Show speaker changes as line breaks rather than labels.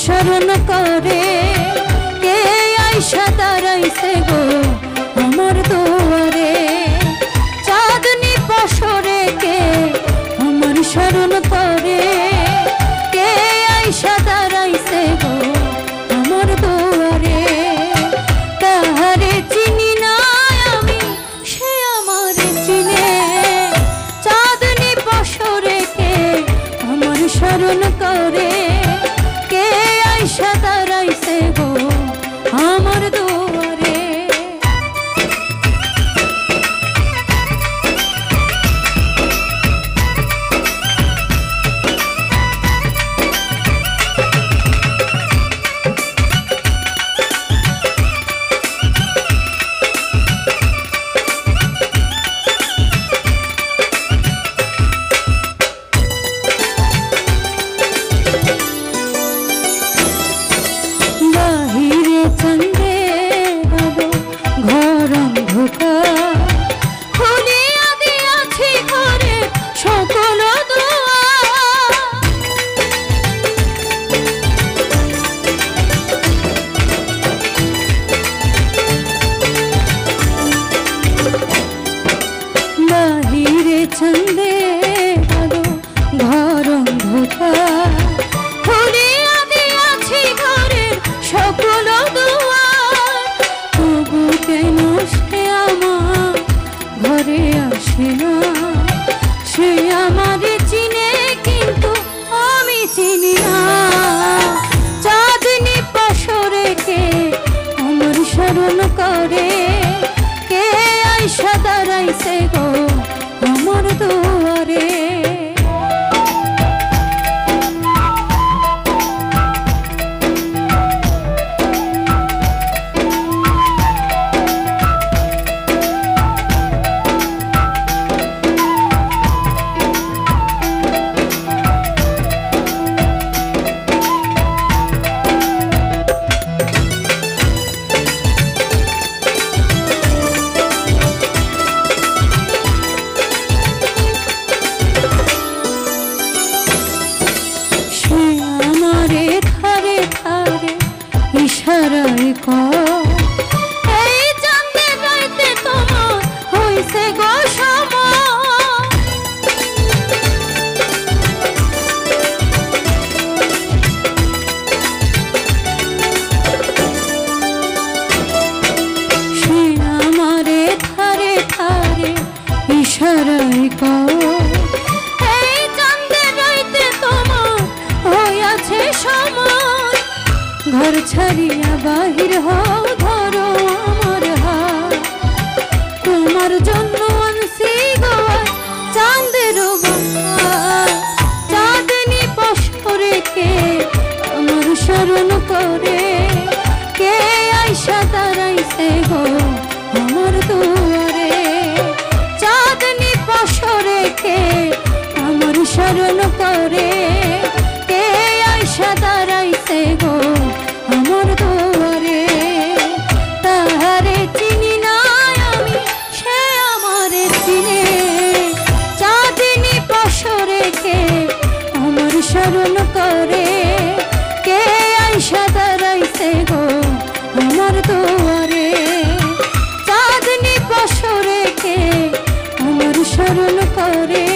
স্মরণ করে কে আইসা দাঁড়াইছে গো আমার দুয়ারে। চাঁদনি পশরে কে আমার স্মরণ করে কে আইসা দাঁড়াইছে গো আমার দুয়ারে। তাহারে চিনি না আমি সে আমারে চিনে, চাঁদনি পশরে কে আমার স্মরণ করে কে আইসা দাঁড়াইছে গো আমার দুয়ারে। ছন্দে আলো ঘর অন্ধকার খুলিয়া দিয়াছি ঘরের সকল দুয়ার, তবু কেন সে আমার ঘরে আসে না? সে আমারে চিনে কিন্তু আমি চিনি না। চাঁদনি পশরে কে আমার স্মরণ করে কে আইসা দাঁড়াইছে গো আমার দুয়ারে। ইশারায় কর এই চাঁদে রাইতে তোমার হইছে গো সময়, সে আমারে ধারে ধারে ইশারায় কর এই চাঁদে রাইতে তোমার হইয়াছে সময়। ঘর ছাড়িয়া বাহির হও ধরো আমার হাত, তোমার জন্য আনছি গোয়া চাঁদের বাহার। চাঁদনি পশরে কে আমার স্মরণ করে কে আইসা দাঁড়াইছে গো আমার দুয়ারে। চাঁদনি পশরে কে আমার স্মরণ করে কে আইসা দাঁড়াইছে গো আমার দুয়ারে। তাহারে চিনি না আমি সে আমারে চিনে, চাঁদনি পশরে কে আমার স্মরণ করে কে আইসা দাঁড়াইছে গো আমার দুয়ারে। চাঁদনি পশরে কে আমার স্মরণ করে